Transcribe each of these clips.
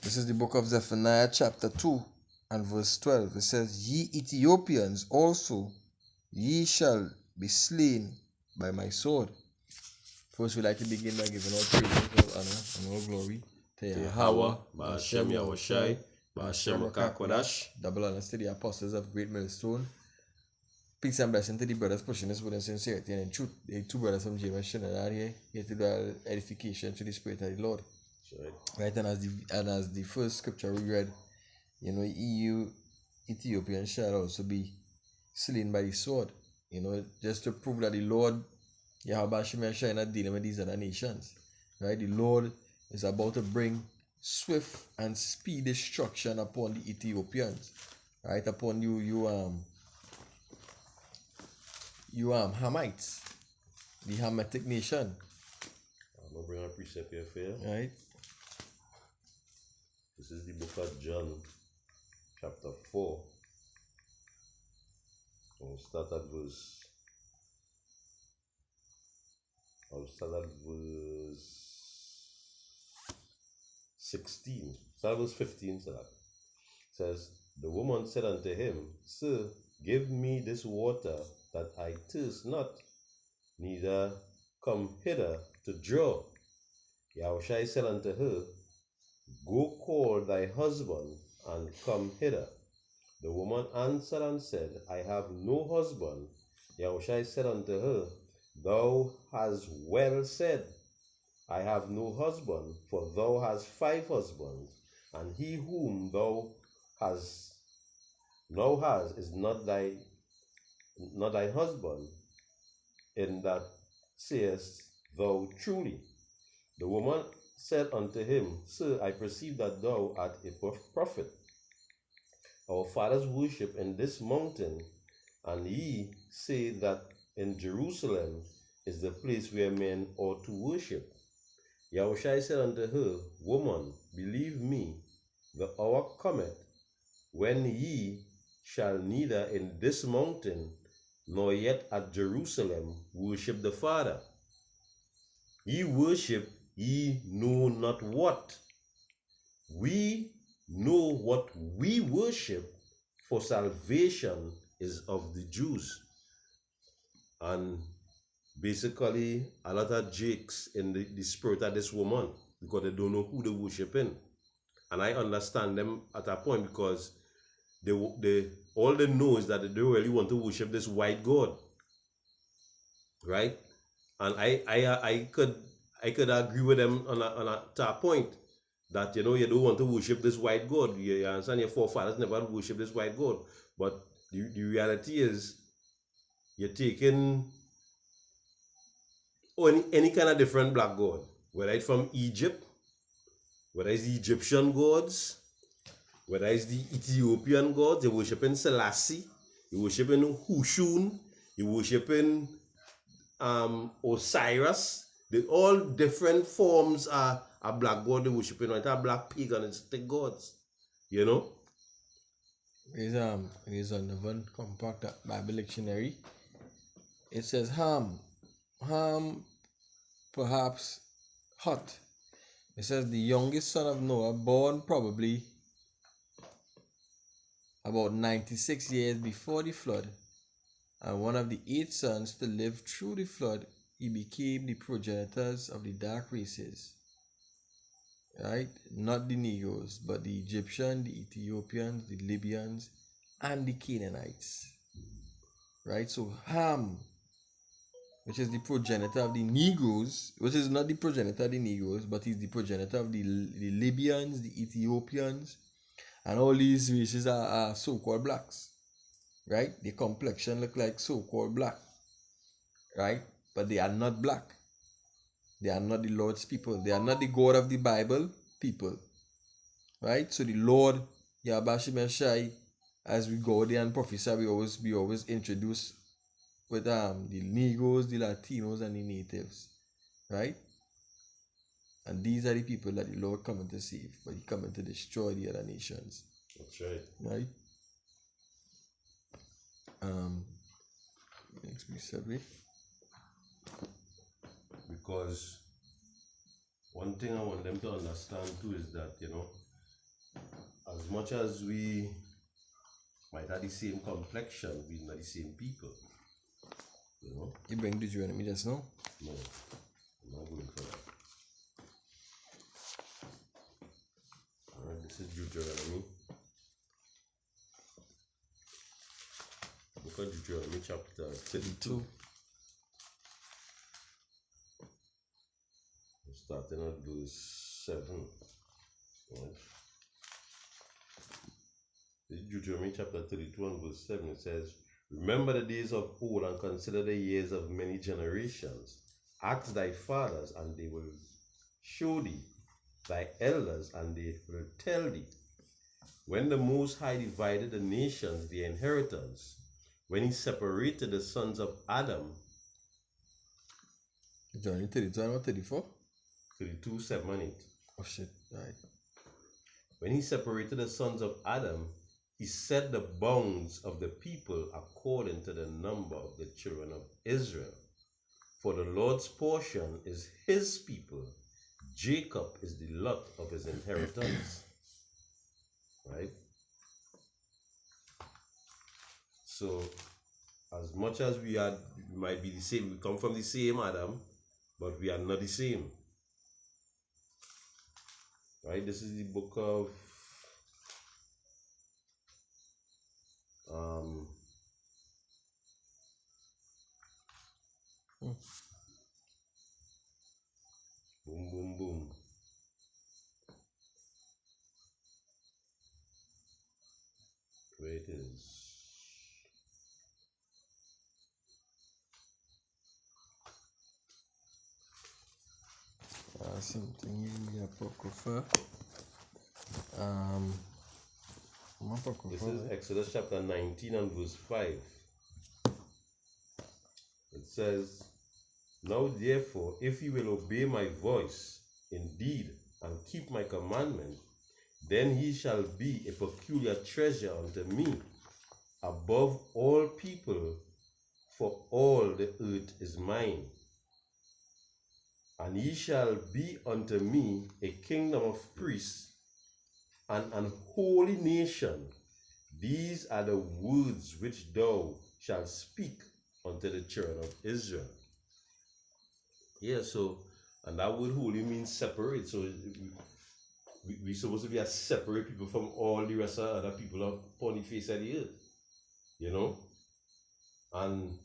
This is the book of Zephaniah chapter 2 and verse 12. It says, Ye Ethiopians also, ye shall be slain by my sword. First, we like to begin by giving all praise, all honor, and all glory to YAHAWAH, Ba'ashem Yahushai, Ba'ashem Rakakwadash. Double honors to the apostles of Great Millstone. Peace and blessing to the brothers pushing this with in sincerity and in truth. The two brothers from James Trinidad here to do edification to the Spirit of the Lord. Right, and as the first scripture we read, Ethiopians shall also be slain by the sword. Just to prove that the Lord, YAHAWAH, is not dealing with these other nations. Right, the Lord is about to bring swift and speedy destruction upon the Ethiopians. Right, upon you Hamites, the Hamitic nation. I'm going to bring a precept here for you. Right. This is the book of John, chapter 4. I'll start at verse 16. Start at verse 15. It says, The woman said unto him, Sir, give me this water, that I thirst not, neither come hither to draw. Yahushai said unto her, Go call thy husband, and come hither. The woman answered and said, I have no husband. Yahushai said unto her, Thou hast well said, I have no husband, for thou hast 5 husbands, and he whom thou now hast is not thy husband. In that sayest thou truly. The woman said unto him, Sir, I perceive that thou art a prophet. Our fathers worship in this mountain, and ye say that in Jerusalem is the place where men ought to worship. Yahushai said unto her, Woman, believe me, the hour cometh when ye shall neither in this mountain nor yet at Jerusalem worship the Father. Ye worship ye know not what. We know what we worship, for salvation is of the Jews. And basically, a lot of jakes in the spirit of this woman, because they don't know who they worshiping. And I understand them at a point, because all they know is that they really want to worship this white God, right? And I could agree with them to a point that you don't want to worship this white God. You understand? Your forefathers never worship this white God, but the reality is you're taking any kind of different black god, whether it's from Egypt, whether it's the Egyptian gods, whether it's the Ethiopian gods. You're worshiping Selassie, you're worshiping Hushun, you're worshiping Osiris. They all different forms are black god they worshiping, right? Are black paganistic gods, It is on the one compact Bible dictionary. It says Ham, perhaps hot. It says the youngest son of Noah, born probably about 96 years before the flood, and one of the 8 sons to live through the flood. He became the progenitors of the dark races, right? Not the Negroes, but the Egyptians, the Ethiopians, the Libyans, and the Canaanites, right? So Ham, which is the progenitor of the Negroes, which is not the progenitor of the Negroes, but he's the progenitor of the Libyans, the Ethiopians, and all these races are so-called blacks, right? The complexion look like so-called black, right? But they are not black. They are not the Lord's people. They are not the God of the Bible people, right? So the Lord, YAHAWAH, as we go there and prophesy, we always introduce with the Negroes, the Latinos, and the natives, right? And these are the people that the Lord coming to save, but He coming to destroy the other nations. That's right. Right? Next me separate. Because one thing I want them to understand too is that as much as we might have the same complexion, we're not the same people. You know? You bring Deuteronomy just now? No, I'm not going for that. Alright, this is Deuteronomy. Look at Deuteronomy chapter 32. Starting at verse 7. Right? This is Deuteronomy chapter 32 and verse 7. It says, remember the days of old and consider the years of many generations. Ask thy fathers, and they will show thee, thy elders, and they will tell thee. When the Most High divided the nations, their inheritance, when he separated the sons of Adam. Johnny 32 and 34? 32, 7 and 8. Oh shit, right. When he separated the sons of Adam, he set the bounds of the people according to the number of the children of Israel. For the Lord's portion is his people. Jacob is the lot of his inheritance. Right? So, as much as we might be the same, we come from the same Adam, but we are not the same. Right? This is the book of boom, boom, boom. Where it is. Something in the Apocrypha. This is Exodus chapter 19 and verse 5. It says, now therefore, if you will obey my voice indeed and keep my commandment, then he shall be a peculiar treasure unto me above all people, for all the earth is mine. And ye shall be unto me a kingdom of priests and an holy nation. These are the words which thou shalt speak unto the children of Israel. Yeah, so, and that word holy means separate. So we're supposed to be a separate people from all the rest of other people upon the face of the earth. You know? And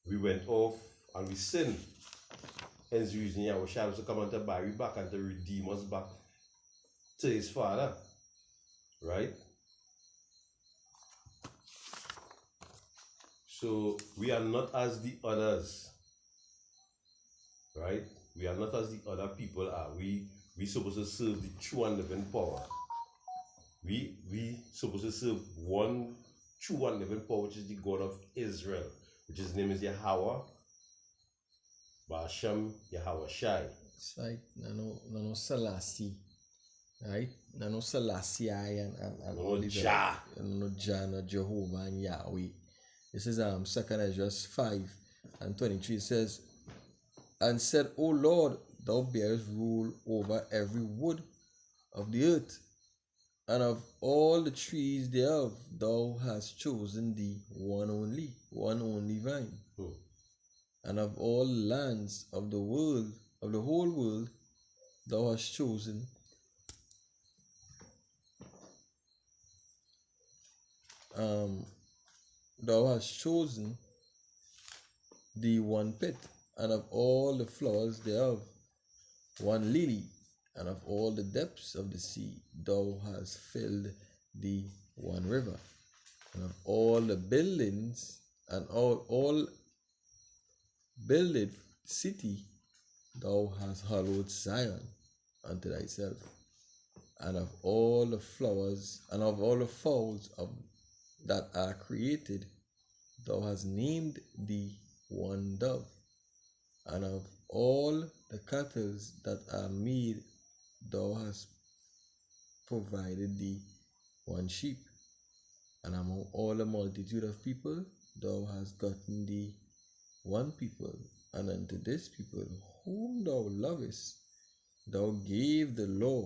we went off and we sinned. Hence the reason YAHAWAH was to come and to buy we back and to redeem us back to his Father. Right? So we are not as the others. Right? We are not as the other people are. We supposed to serve the true and living power. We supposed to serve one true and living power, which is the God of Israel, which his name is YAHAWAH, Basham Yahawah Shai. It's like no Selassie, right? No Selassie and all these Jah. No Jah, no Jehovah and Yahweh. This is 2 Ezra 5 and 23. It says, and said, O Lord, thou bearest rule over every wood of the earth, and of all the trees thereof thou hast chosen thee one only vine. And of all lands of the world, of the whole world, thou hast chosen the one pit, and of all the flowers thereof one lily, and of all the depths of the sea thou hast filled the one river, and of all the buildings and all builded city thou hast hallowed Zion unto thyself, and of all the flowers and of all the fowls that are created thou hast named thee one dove, and of all the cattle that are made thou hast provided thee one sheep, and among all the multitude of people thou hast gotten thee one people, and unto this people whom thou lovest thou gave the law,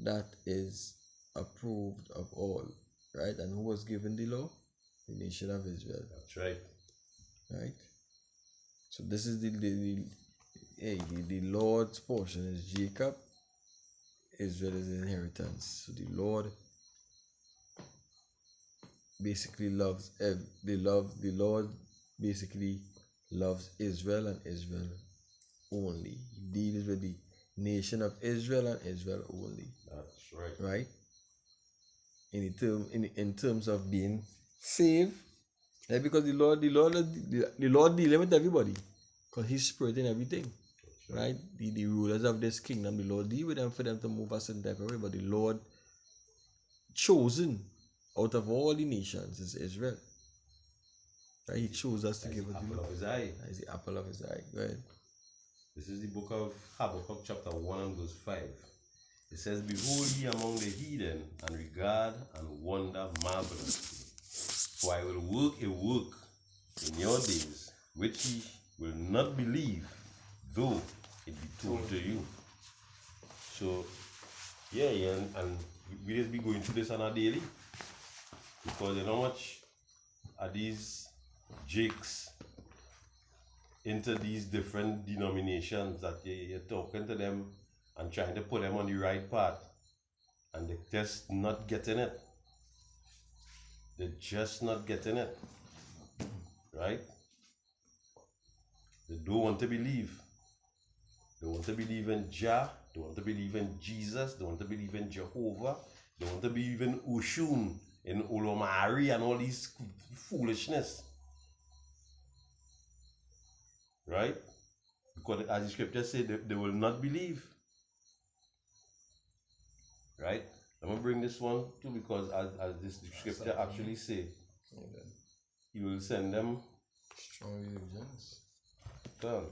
that is approved of all, right? And who was given the law? The nation of Israel, That's right. right? So this is the Lord's portion is Jacob, Israel is the inheritance. So the Lord basically the Lord basically loves Israel and Israel only. He deals with the nation of Israel and Israel only. That's right. Right? In terms of being saved. Right? Because the Lord dealing with everybody. Because He's spirit in everything. Right? The rulers of this kingdom, the Lord deal with them for them to move a certain type of way. But the Lord chosen out of all the nations is Israel. Right? He chose us to give us the apple of his eye. That's the apple of his eye. Go ahead. This is the book of Habakkuk, chapter 1 and verse 5. It says, Behold ye among the heathen, and regard and wonder marvelously. For I will work a work in your days, which ye will not believe, though it be told to you. So, yeah, and we just be going through this on a daily. Because you know how much are these jakes into these different denominations that you're talking to them and trying to put them on the right path, and they're just not getting it. They're just not getting it, right? They don't want to believe. They want to believe in Jah. They want to believe in Jesus. They want to believe in Jehovah. They want to believe in Oshun, in Olomari, and all these foolishness, right? Because as the scripture said, they will not believe. Right? I'm gonna bring this one too, because as this scripture actually say, He will send them Strong illusions. well.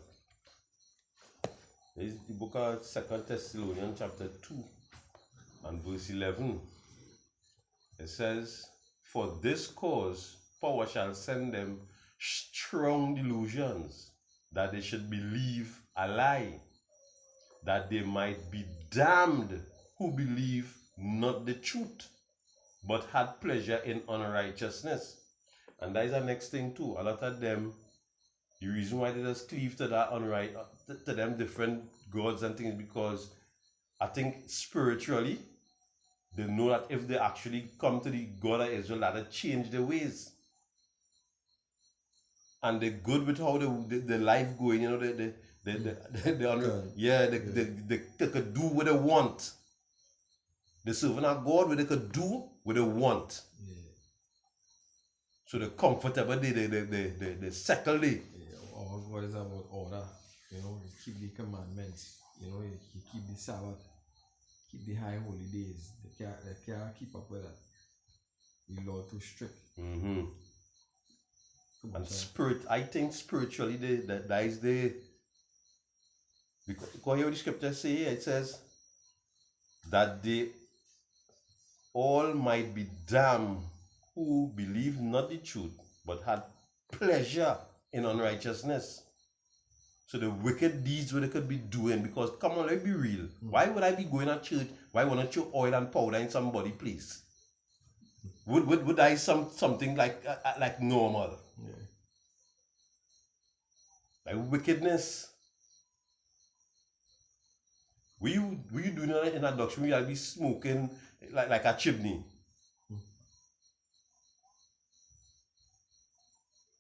There is the book of 2 Thessalonians chapter 2 and verse 11. It says, For this cause power shall send them strong delusions, that they should believe a lie, that they might be damned who believe not the truth, but had pleasure in unrighteousness. And that is the next thing too. A lot of them, the reason why they just cleave to that to them different gods and things, because I think spiritually they know that if they actually come to the God of Israel, that'll change their ways. And they're good with how the life going, you know, they could do what they want. They're serving a God where they could do what they want. Yeah. So they're comfortable, they settle it. Yeah. All God is about order. You know, you keep the commandments. You know, you keep the Sabbath, keep the high holy days. They can't keep up with that. The law too strict. Mm-hmm. And I think spiritually that is the, because here the scripture say, it says that they all might be damned who believe not the truth, but had pleasure in unrighteousness. So the wicked deeds what they could be doing, because come on, let's be real. Why would I be going to church? Why would I throw oil and powder in somebody's place? Would I something like normal? Yeah. Like wickedness. Will you doing that in a doctrine? Will you be smoking like a chimney?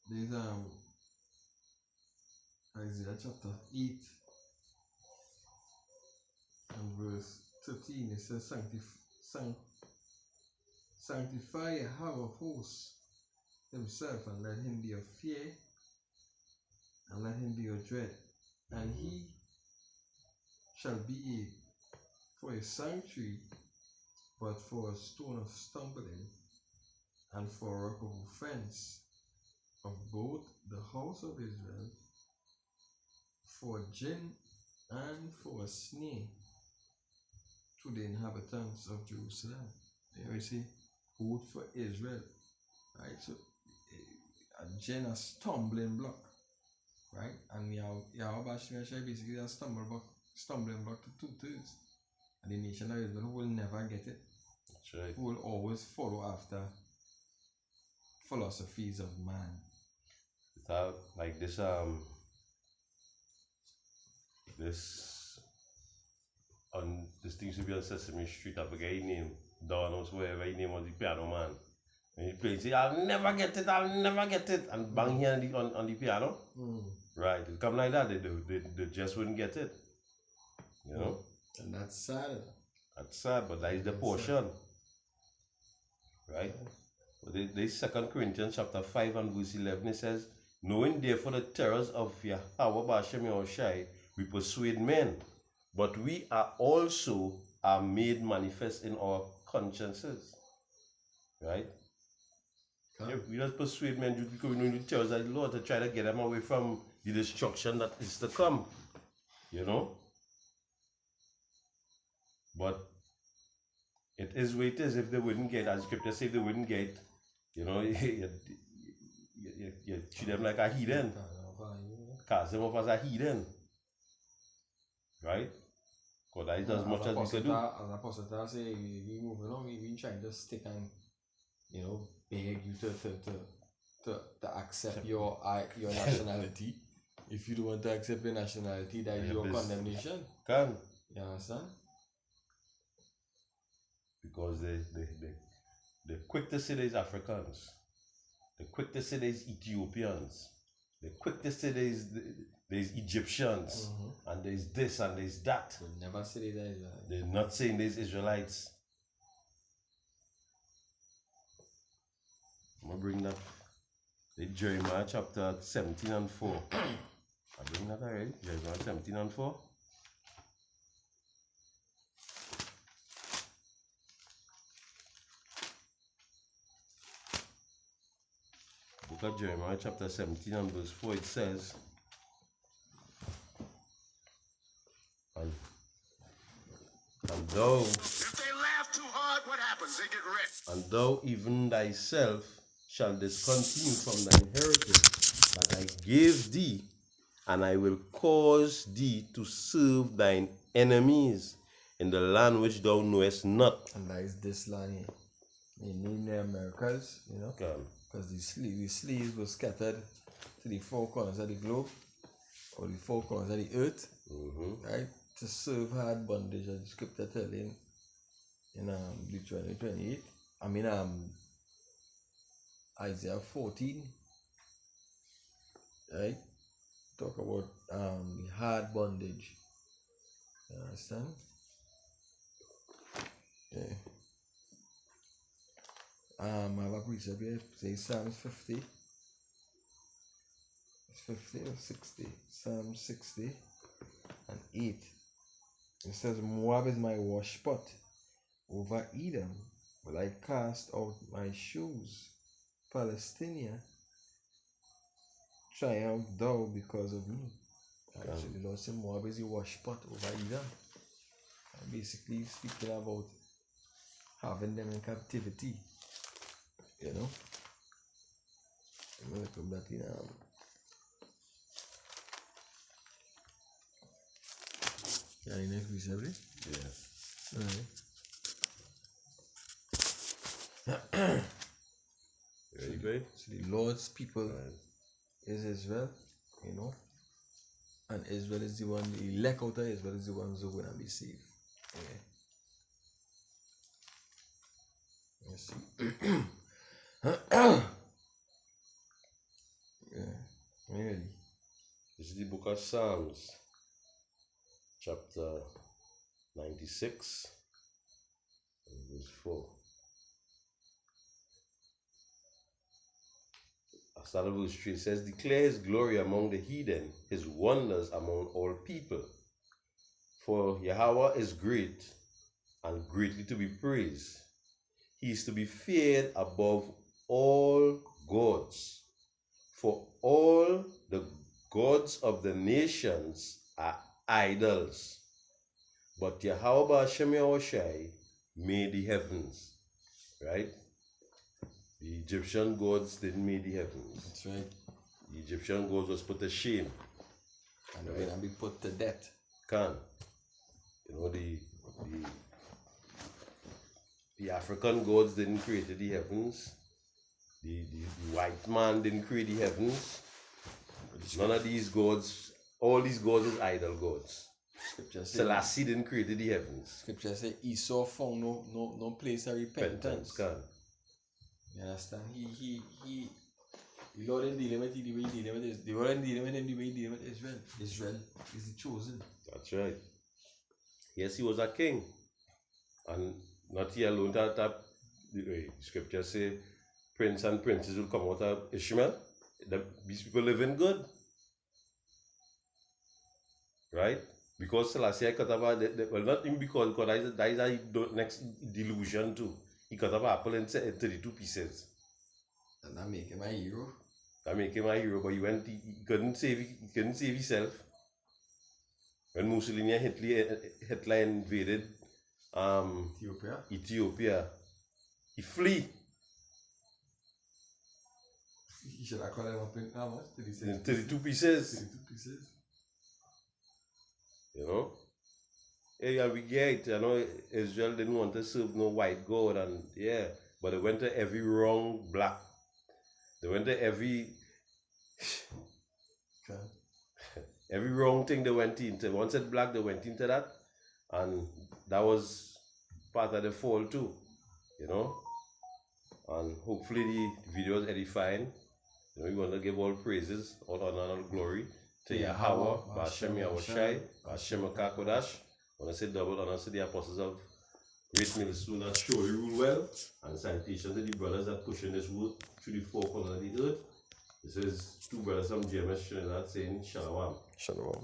There's Isaiah chapter 8 and verse 13. It says, Sanctify YAHAWAH himself, and let him be your fear, and let him be your dread. And he shall be for a sanctuary, but for a stone of stumbling, and for a rock of offense of both the house of Israel, for a gin and for a snare to the inhabitants of Jerusalem. There we see, both for Israel, right? So a gin, a stumbling block, right? And YAHAWAH basically a stumbling block to two things. And the nation of Israel will never get it. That's right. Who will always follow after philosophies of man. Without like this on this thing should be on Sesame Street. I forget his name. Don or whatever his name was, the piano man. And he plays, say, I'll never get it, and bang here on the piano. Right, it come like that. They just wouldn't get it. You know? And that's sad. That's sad, but that is the portion. Right? But the 2 Corinthians chapter 5 and verse 11, it says, knowing therefore the terrors of YAHAWAH Yahushai, we persuade men, but we are also made manifest in our consciences. Right? We just persuade men just because we know the terrors of the Lord to try to get them away from the destruction that is to come. You know? But it is what it is. If they wouldn't get, as scripture says, if they wouldn't get, you know, you treat them like a heathen. Cast them up as a heathen. Right? Because that is as much as we can do. As Apostle say, we moving on, we trying to stick and, you know, beg you to accept your nationality. If you don't want to accept your nationality, that is your condemnation. Can. You understand? Because they're quick to say there's Africans. They're quick to say there's Ethiopians. They're quick to say there's Egyptians. And there's this and there's that. They never say there's Israelites. They're not saying there's Israelites. I'm going to bring that. Jeremiah chapter 17 and 4. I bring that already. Jeremiah 17 and 4. Book of Jeremiah chapter 17 and verse 4, it says, and thou, if they laugh too hard, what happens? They get rich. And thou even thyself shalt discontinue from thine heritage that I gave thee, and I will cause thee to serve thine enemies in the land which thou knowest not. And that is this land here. They name the Americas, you know, because the slaves were scattered to the four corners of the globe, or the four corners of the earth, right, to serve hard bondage, as the scripture telling in Deuteronomy 28. I mean, Isaiah 14, right, talk about the hard bondage. You understand? Yeah. I have a precept here, say Psalms 50. It's 50 or 60? Psalm 60 and 8. It says, Moab is my wash pot. Over Edom will I cast out my shoes. Palestine, triumph thou because of me. Actually, the Lord said Moab is the wash pot over Edom. And basically speaking about having them in captivity. You know? I'm going to come back in the next precept? Yeah. Ready, babe? So the Lord's people is Israel, you know? And Israel is the one, the elect out of Israel is the ones who are going to be saved. Yeah. You see? Yeah, really. This is the book of Psalms, chapter 96, verse 4. Start of verse 3, it says, declare his glory among the heathen, his wonders among all people. For YAHAWAH is great and greatly to be praised. He is to be feared above all gods. For all the gods of the nations are idols. But YAHAWAH Yahushai made the heavens. Right? The Egyptian gods didn't make the heavens. That's right. The Egyptian gods was put to shame. And they're going to be put to death. You know, the the African gods didn't create the heavens. The white man didn't create the heavens. None of these gods, all these gods is idol gods. Scripture says, Selassie didn't create the heavens. Scripture says Esau found no place of repentance. Can. You understand? He the Lord is dealing with the way he dealing with this. The Lord is dealing with him the way he dealing with Israel. Israel is the chosen. That's right. Yes, he was a king. And not he alone that the scripture say prince and princess will come out of Ishmael. These people living good. Right? Because Selassie cut off well, not even because that is a next delusion too. He cut off apple in 32 pieces. And that make him a hero. That make him a hero, but he couldn't save himself. When Mussolini and Hitler invaded Ethiopia, he flee. He should have called him up in how much? 32 pieces. 32 pieces. You know? Yeah, we get it. You know, Israel didn't want to serve no white god, and yeah, but they went to every wrong black. They went to every every wrong thing they went into. Once said black, they went into that, and that was part of the fall too. You know? And hopefully the video is edifying. You know, we want to give all praises, all honor, and all glory to YAHAWAH, B'Hashem Yahushai, B'Hashem Akakodash. I want to say double honor to the apostles of Great Millstone that show you rule well, and citation to the brothers that pushing this wood through the four corners of the earth. This is two brothers from GMS Trinidad saying Shalom. Shalom.